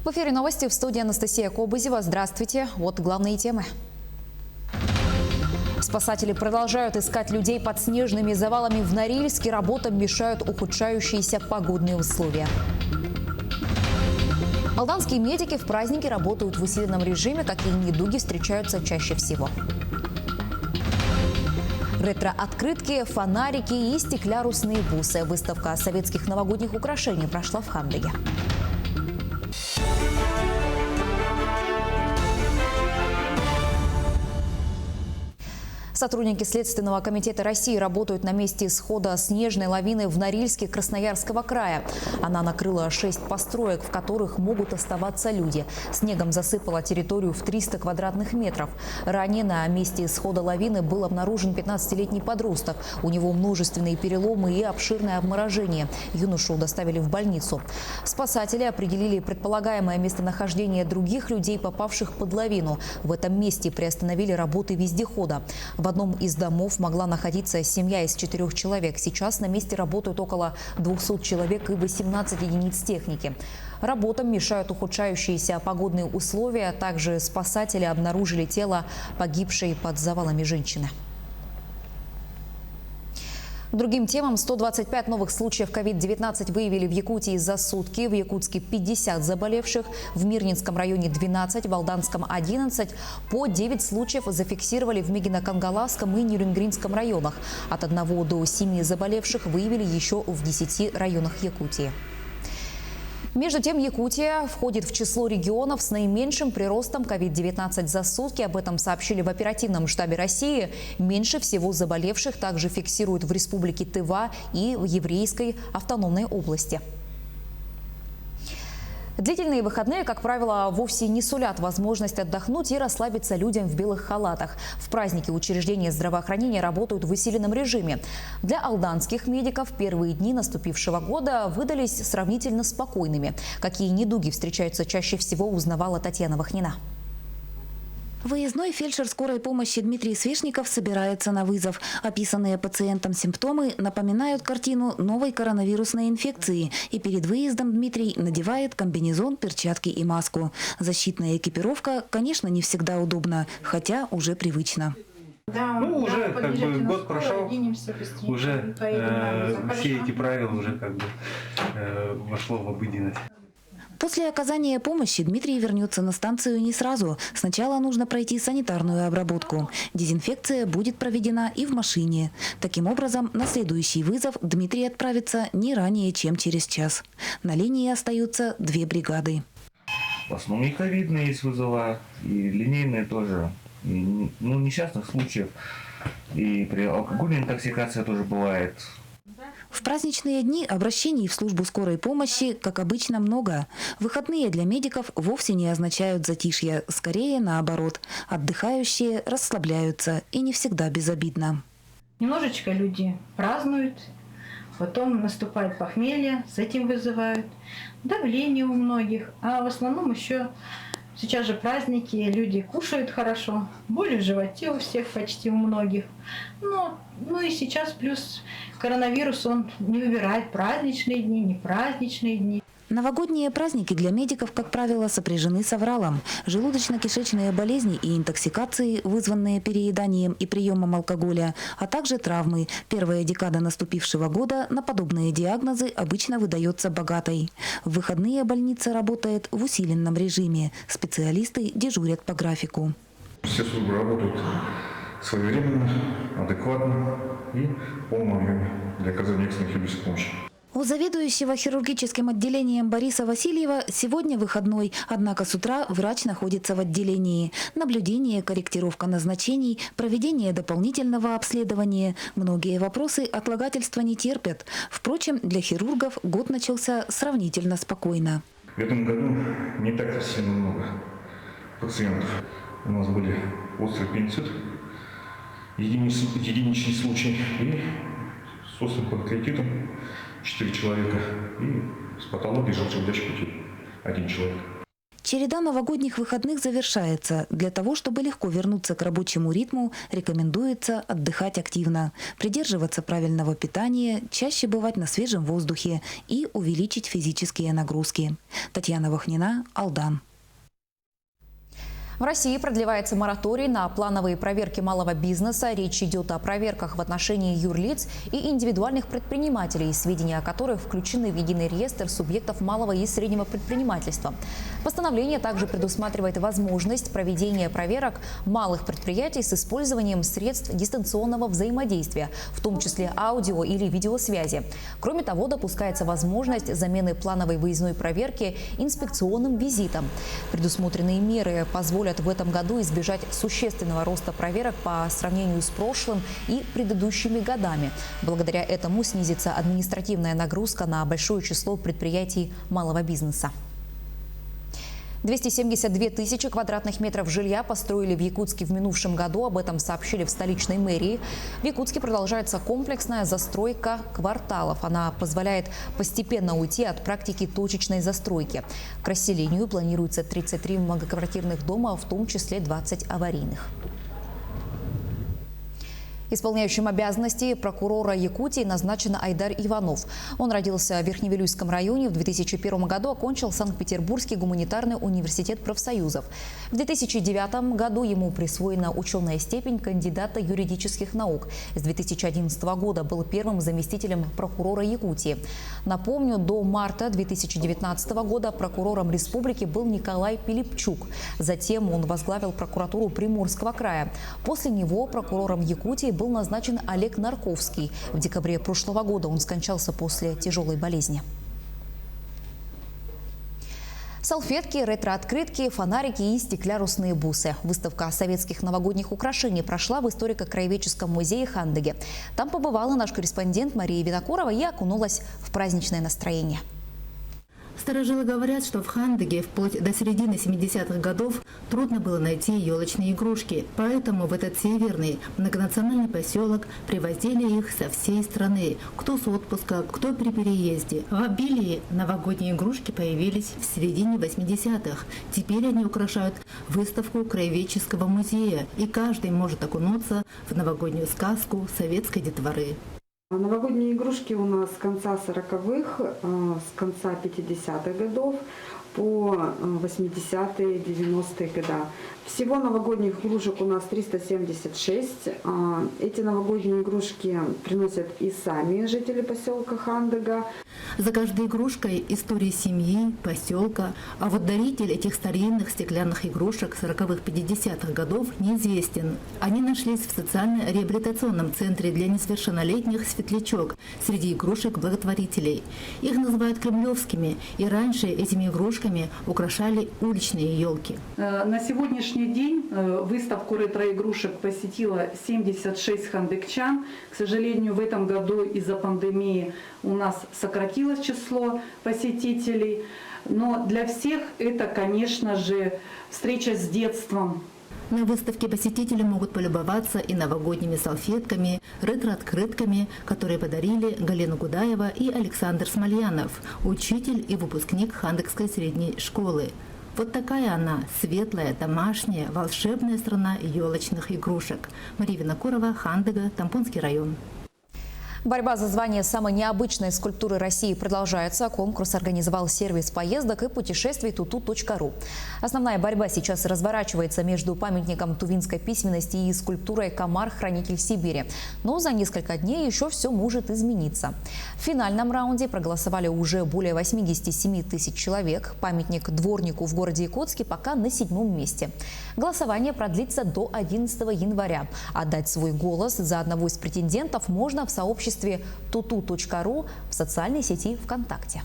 В эфире новости, в студии Анастасия Кобызева. Здравствуйте. Вот главные темы. Спасатели продолжают искать людей под снежными завалами в Норильске. Работам мешают ухудшающиеся погодные условия. Алданские медики в праздники работают в усиленном режиме. Какие недуги встречаются чаще всего? Ретро-открытки, фонарики и стеклярусные бусы. Выставка советских новогодних украшений прошла в Хандыге. Сотрудники Следственного комитета России работают на месте схода снежной лавины в Норильске Красноярского края. Она накрыла 6 построек, в которых могут оставаться люди. Снегом засыпала территорию в 300 квадратных метров. Ранее на месте схода лавины был обнаружен 15-летний подросток. У него множественные переломы и обширное обморожение. Юношу доставили в больницу. Спасатели определили предполагаемое местонахождение других людей, попавших под лавину. В этом месте приостановили работы вездехода. В одном из домов могла находиться семья из 4 человек. Сейчас на месте работают около 200 человек и 18 единиц техники. Работам мешают ухудшающиеся погодные условия. Также спасатели обнаружили тело погибшей под завалами женщины. Другим темам, 125 новых случаев COVID-19 выявили в Якутии за сутки. В Якутске 50 заболевших, в Мирнинском районе 12, в Алданском 11. По 9 случаев зафиксировали в Мигино-Кангаласском и Нюрингринском районах. От 1 до 7 заболевших выявили еще в 10 районах Якутии. Между тем, Якутия входит в число регионов с наименьшим приростом COVID-19 за сутки. Об этом сообщили в оперативном штабе России. Меньше всего заболевших также фиксируют в республике Тыва и в Еврейской автономной области. Длительные выходные, как правило, вовсе не сулят возможность отдохнуть и расслабиться людям в белых халатах. В праздники учреждения здравоохранения работают в усиленном режиме. Для алданских медиков первые дни наступившего года выдались сравнительно спокойными. Какие недуги встречаются чаще всего, узнавала Татьяна Вахнина. Выездной фельдшер скорой помощи Дмитрий Свешников собирается на вызов. Описанные пациентам симптомы напоминают картину новой коронавирусной инфекции. И перед выездом Дмитрий надевает комбинезон, перчатки и маску. Защитная экипировка, конечно, не всегда удобна, хотя уже привычно. Да, уже как бы год прошел, уже все эти правила уже как бы вошло в обыденность. После оказания помощи Дмитрий вернется на станцию не сразу. Сначала нужно пройти санитарную обработку. Дезинфекция будет проведена и в машине. Таким образом, на следующий вызов Дмитрий отправится не ранее, чем через час. На линии остаются 2 бригады. В основном и ковидные есть вызова, и линейные тоже. И, несчастных случаев. И при алкогольной интоксикации тоже бывает. В праздничные дни обращений в службу скорой помощи, как обычно, много. Выходные для медиков вовсе не означают затишье, скорее наоборот. Отдыхающие расслабляются, и не всегда безобидно. Немножечко люди празднуют, потом наступает похмелье, с этим вызывают. Давление у многих, а в основном еще сейчас же праздники, люди кушают хорошо, боли в животе у всех, почти у многих. Ну и сейчас плюс коронавирус, он не выбирает праздничные дни, не праздничные дни. Новогодние праздники для медиков, как правило, сопряжены с авралом. Желудочно-кишечные болезни и интоксикации, вызванные перееданием и приемом алкоголя, а также травмы. Первая декада наступившего года на подобные диагнозы обычно выдается богатой. В выходные больница работает в усиленном режиме. Специалисты дежурят по графику. Все службы работают своевременно, адекватно и в полном объеме для оказания экстренной хирургической помощи. У заведующего хирургическим отделением Бориса Васильева сегодня выходной, однако с утра врач находится в отделении. Наблюдение, корректировка назначений, проведение дополнительного обследования. Многие вопросы отлагательства не терпят. Впрочем, для хирургов год начался сравнительно спокойно. В этом году не так сильно много пациентов. У нас были острый аппендицит, единичный случай, и с острым панкреатитом 4 человека, и с патологией желчевыделяющих путей 1 человек. Череда новогодних выходных завершается. Для того, чтобы легко вернуться к рабочему ритму, рекомендуется отдыхать активно, придерживаться правильного питания, чаще бывать на свежем воздухе и увеличить физические нагрузки. Татьяна Вахнина, Алдан. В России продлевается мораторий на плановые проверки малого бизнеса. Речь идет о проверках в отношении юрлиц и индивидуальных предпринимателей, сведения о которых включены в единый реестр субъектов малого и среднего предпринимательства. Постановление также предусматривает возможность проведения проверок малых предприятий с использованием средств дистанционного взаимодействия, в том числе аудио или видеосвязи. Кроме того, допускается возможность замены плановой выездной проверки инспекционным визитом. Предусмотренные меры позволят в этом году избежать существенного роста проверок по сравнению с прошлым и предыдущими годами. Благодаря этому снизится административная нагрузка на большое число предприятий малого бизнеса. 272 тысячи квадратных метров жилья построили в Якутске в минувшем году. Об этом сообщили в столичной мэрии. В Якутске продолжается комплексная застройка кварталов. Она позволяет постепенно уйти от практики точечной застройки. К расселению планируется 33 многоквартирных дома, в том числе 20 аварийных. Исполняющим обязанности прокурора Якутии назначен Айдар Иванов. Он родился в Верхневилюйском районе. В 2001 году окончил Санкт-Петербургский гуманитарный университет профсоюзов. В 2009 году ему присвоена ученая степень кандидата юридических наук. С 2011 года был первым заместителем прокурора Якутии. Напомню, до марта 2019 года прокурором республики был Николай Пилипчук. Затем он возглавил прокуратуру Приморского края. После него прокурором Якутии был назначен Олег Нарковский. В декабре прошлого года он скончался после тяжелой болезни. Салфетки, ретро-открытки, фонарики и стеклярусные бусы. Выставка советских новогодних украшений прошла в историко-краеведческом музее Хандыге. Там побывала наш корреспондент Мария Винокурова и окунулась в праздничное настроение. Старожилы говорят, что в Хандыге вплоть до середины 70-х годов трудно было найти елочные игрушки. Поэтому в этот северный многонациональный поселок привозили их со всей страны. Кто с отпуска, кто при переезде. В обилии новогодние игрушки появились в середине 80-х. Теперь они украшают выставку краеведческого музея. И каждый может окунуться в новогоднюю сказку советской детворы. Новогодние игрушки у нас с конца 40-х, с конца 50-х годов по 80-е, 90-е годы. Всего новогодних игрушек у нас 376. Эти новогодние игрушки приносят и сами жители поселка Хандыга. За каждой игрушкой история семьи, поселка. А вот даритель этих старинных стеклянных игрушек 40-х, 50-х годов неизвестен. Они нашлись в социально-реабилитационном центре для несовершеннолетних «Светлячок» среди игрушек благотворителей. Их называют кремлевскими, и раньше этими игрушками украшали уличные елки. На сегодняшний день выставку ретро-игрушек посетило 76 хандыгчан. К сожалению, в этом году из-за пандемии у нас сократилось число посетителей. Но для всех это, конечно же, встреча с детством. На выставке посетители могут полюбоваться и новогодними салфетками, ретро-открытками, которые подарили Галина Гудаева и Александр Смольянов, учитель и выпускник Хандыгской средней школы. Вот такая она, светлая, домашняя, волшебная страна елочных игрушек. Мария Винокурова, Хандыга, Тампонский район. Борьба за звание самой необычной скульптуры России продолжается. Конкурс организовал сервис поездок и путешествий tutu.ru. Основная борьба сейчас разворачивается между памятником тувинской письменности и скульптурой «Комар, хранитель Сибири». Но за несколько дней еще все может измениться. В финальном раунде проголосовали уже более 87 тысяч человек. Памятник дворнику в городе Якутске пока на 7-м месте. Голосование продлится до 11 января. Отдать свой голос за одного из претендентов можно в сообществе tutu.ru в социальной сети ВКонтакте.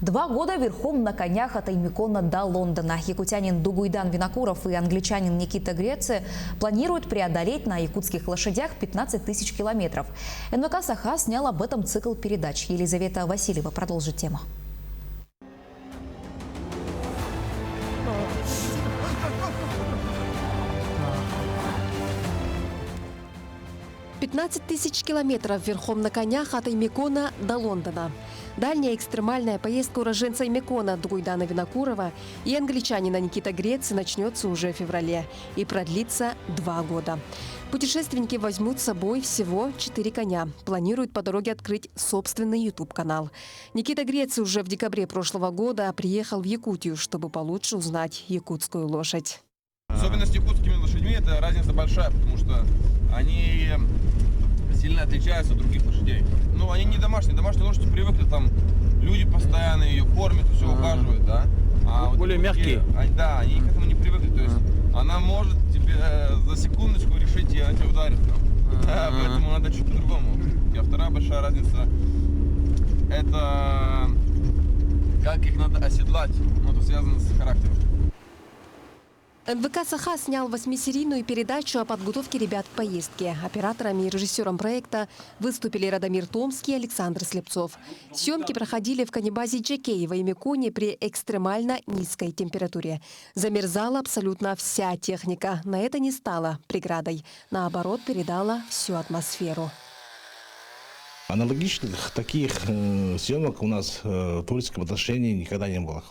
2 года верхом на конях от Аймикона до Лондона. Якутянин Дугуйдан Винокуров и англичанин Никита Греце планируют преодолеть на якутских лошадях 15 тысяч километров. НВК «Саха» снял об этом цикл передач. Елизавета Васильева продолжит тему. 15 тысяч километров верхом на конях от Аймикона до Лондона. Дальняя экстремальная поездка уроженца Мекона Дугуйдана Винокурова и англичанина Никита Грецы начнется уже в феврале и продлится 2 года. Путешественники возьмут с собой всего 4 коня. Планируют по дороге открыть собственный YouTube-канал. Никита Грецы уже в декабре прошлого года приехал в Якутию, чтобы получше узнать якутскую лошадь. Особенность якутскими лошадьми – это разница большая, потому что они сильно отличаются от других лошадей. Ну, они не домашние. Домашние лошади привыкли, там люди постоянно ее кормят, все ухаживают, да. А вот более мягкие. Да, они к этому не привыкли. То есть она может тебе за секундочку решить, и она тебя ударит. Поэтому надо чуть по-другому. И вторая большая разница – это как их надо оседлать. Ну, это связано с характером. НВК «Саха» снял 8-серийную передачу о подготовке ребят к поездке. Операторами и режиссером проекта выступили Радомир Томский и Александр Слепцов. Съемки проходили в конебазе Джекеева и Меконе при экстремально низкой температуре. Замерзала абсолютно вся техника. На это не стало преградой. Наоборот, передала всю атмосферу. Аналогичных таких съемок у нас в творческом отношении никогда не было.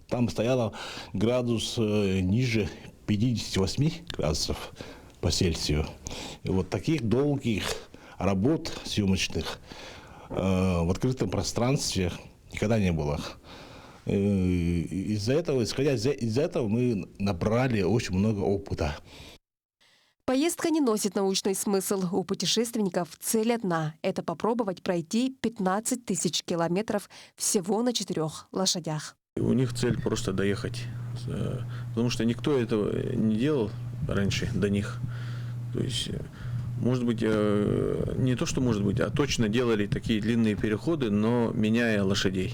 Там стояло градус ниже 58 градусов по Цельсию. И вот таких долгих работ съемочных в открытом пространстве никогда не было. Из-за этого, исходя из этого, мы набрали очень много опыта. Поездка не носит научный смысл. У путешественников цель одна – это попробовать пройти 15 тысяч километров всего на 4 лошадях. У них цель просто доехать, потому что никто этого не делал раньше до них. То есть, может быть, не то, что может быть, а точно делали такие длинные переходы, но меняя лошадей.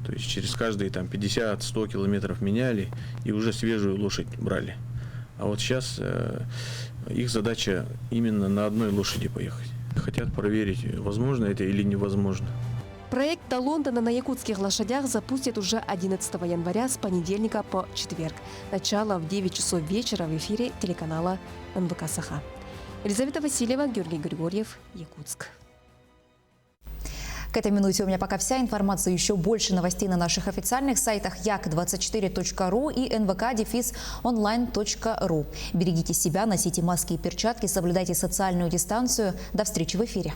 То есть через каждые 50-100 километров меняли и уже свежую лошадь брали. А вот сейчас их задача именно на одной лошади поехать. Хотят проверить, возможно это или невозможно. Проект «До Лондона на якутских лошадях» запустят уже 11 января с понедельника по четверг. Начало в 9 часов вечера в эфире телеканала НВК «Саха». Елизавета Васильева, Георгий Григорьев, Якутск. К этой минуте у меня пока вся информация. Еще больше новостей на наших официальных сайтах yak24.ru и nvk-online.ru. Берегите себя, носите маски и перчатки, соблюдайте социальную дистанцию. До встречи в эфире.